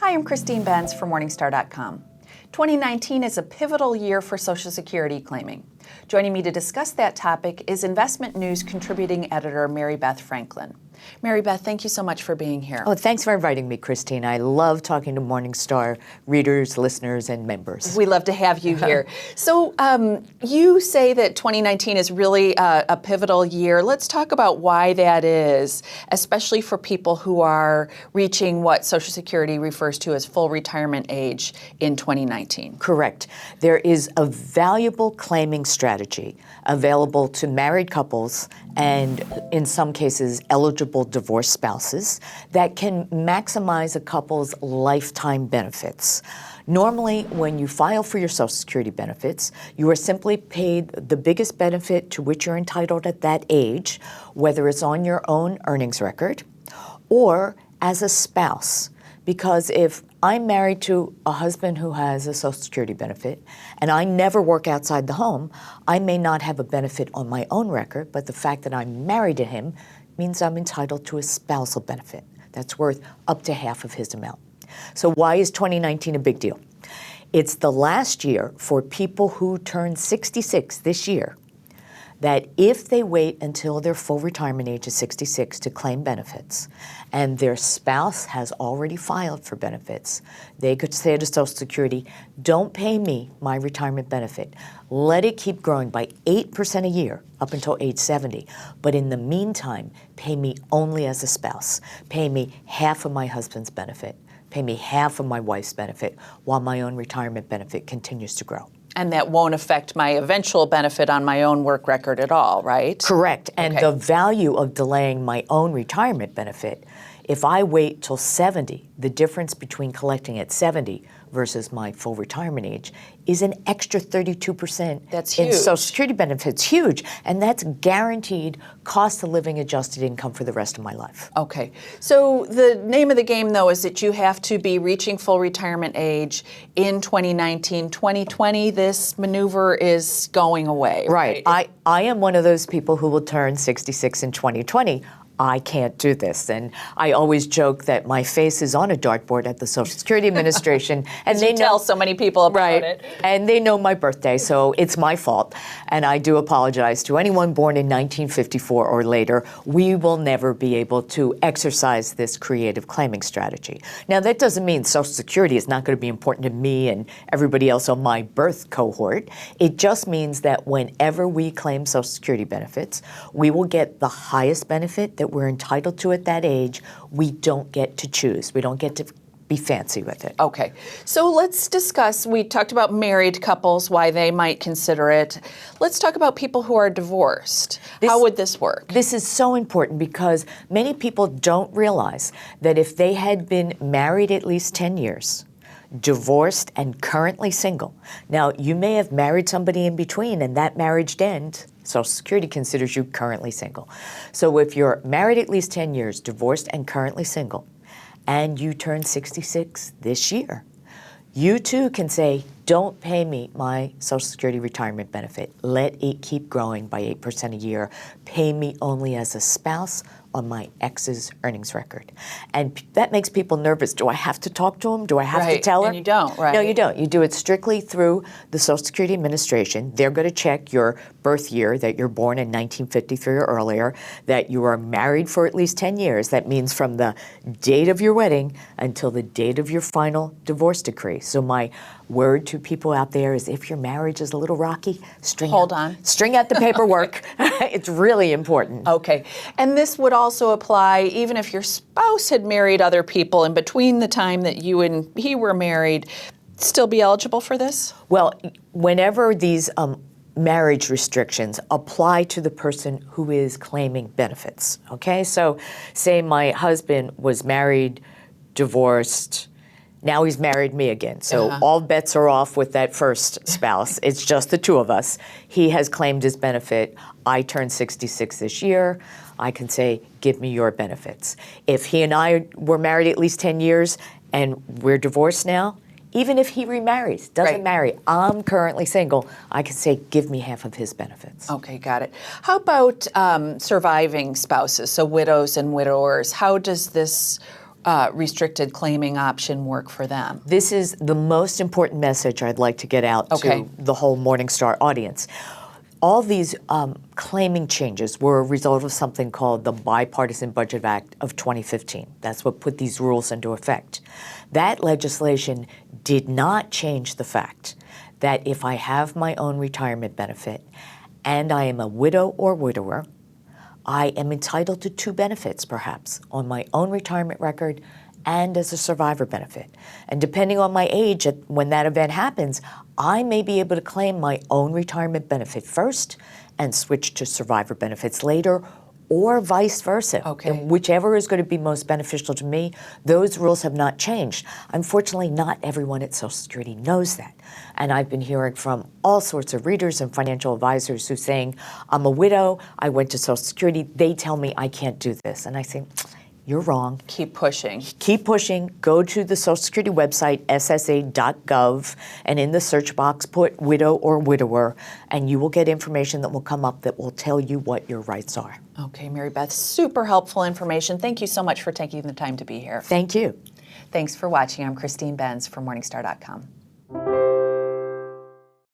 Hi, I'm Christine Benz from Morningstar.com. 2019 is a pivotal year for Social Security claiming. Joining me to discuss that topic is Investment News contributing editor Mary Beth Franklin. Mary Beth, thank you so much for being here. Oh, thanks for inviting me, Christine. I love talking to Morningstar readers, listeners, and members. We love to have you here. So you say that 2019 is really a pivotal year. Let's talk about why that is, especially for people who are reaching what Social Security refers to as full retirement age in 2019. Correct. There is a valuable claiming strategy available to married couples and, in some cases, eligible divorced spouses that can maximize a couple's lifetime benefits. Normally, when you file for your Social Security benefits, you are simply paid the biggest benefit to which you're entitled at that age, whether it's on your own earnings record or as a spouse. Because if I'm married to a husband who has a Social Security benefit and I never work outside the home, I may not have a benefit on my own record, but the fact that I'm married to him means I'm entitled to a spousal benefit that's worth up to half of his amount. So why is 2019 a big deal? It's the last year for people who turn 66 this year that if they wait until their full retirement age is 66 to claim benefits and their spouse has already filed for benefits, they could say to Social Security, don't pay me my retirement benefit. Let it keep growing by 8% a year up until age 70. But in the meantime, pay me only as a spouse. Pay me half of my husband's benefit. Pay me half of my wife's benefit while my own retirement benefit continues to grow. And that won't affect my eventual benefit on my own work record at all, right? Correct. And okay. The value of delaying my own retirement benefit, if I wait till 70, the difference between collecting at 70 versus my full retirement age is an extra 32% That's huge. In Social Security benefits. Huge. And that's guaranteed cost of living adjusted income for the rest of my life. Okay. So the name of the game, though, is that you have to be reaching full retirement age in 2019. 2020, this maneuver is going away. Right. I am one of those people who will turn 66 in 2020. I can't do this. And I always joke that my face is on a dartboard at the Social Security Administration. And they tell so many people about it. And they know my birthday, so it's my fault. And I do apologize to anyone born in 1954 or later. We will never be able to exercise this creative claiming strategy. Now, that doesn't mean Social Security is not going to be important to me and everybody else on my birth cohort. It just means that whenever we claim Social Security benefits, we will get the highest benefit that we're entitled to at that age. We don't get to choose. We don't get to be fancy with it. Okay. So let's discuss, we talked about married couples, why they might consider it. Let's talk about people who are divorced. How would this work? This is so important because many people don't realize that if they had been married at least 10 years, divorced and currently single. Now, you may have married somebody in between and that marriage end, Social Security considers you currently single. So if you're married at least 10 years, divorced and currently single, and you turn 66 this year, you too can say, don't pay me my Social Security retirement benefit. Let it keep growing by 8% a year. Pay me only as a spouse on my ex's earnings record. And that makes people nervous. Do I have to talk to him? Do I have to tell her? And you don't, right? No, you don't. You do it strictly through the Social Security Administration. They're going to check your birth year, that you're born in 1953 or earlier, that you are married for at least 10 years. That means from the date of your wedding until the date of your final divorce decree. So my word to people out there is if your marriage is a little rocky, string out the paperwork. It's really important. Okay. And this would also apply even if your spouse had married other people in between the time that you and he were married, still be eligible for this? Well, whenever these marriage restrictions apply to the person who is claiming benefits, okay? So say my husband was married, divorced, now he's married me again. So all bets are off with that first spouse. It's just the two of us. He has claimed his benefit. I turned 66 this year. I can say, give me your benefits. If he and I were married at least 10 years and we're divorced now, even if he remarries, doesn't marry, I'm currently single, I can say, give me half of his benefits. Okay, got it. How about surviving spouses, so widows and widowers? How does this restricted claiming option work for them? This is the most important message I'd like to get out to the whole Morningstar audience. All these claiming changes were a result of something called the Bipartisan Budget Act of 2015. That's what put these rules into effect. That legislation did not change the fact that if I have my own retirement benefit and I am a widow or widower, I am entitled to two benefits, perhaps, on my own retirement record and as a survivor benefit. And depending on my age when that event happens, I may be able to claim my own retirement benefit first and switch to survivor benefits later, or vice versa. Okay. And whichever is going to be most beneficial to me, those rules have not changed. Unfortunately, not everyone at Social Security knows that. And I've been hearing from all sorts of readers and financial advisors who are saying, I'm a widow, I went to Social Security, they tell me I can't do this. And I think, you're wrong. Keep pushing. Keep pushing. Go to the Social Security website, ssa.gov, and in the search box, put widow or widower, and you will get information that will come up that will tell you what your rights are. Okay, Mary Beth, super helpful information. Thank you so much for taking the time to be here. Thank you. Thanks for watching. I'm Christine Benz from Morningstar.com.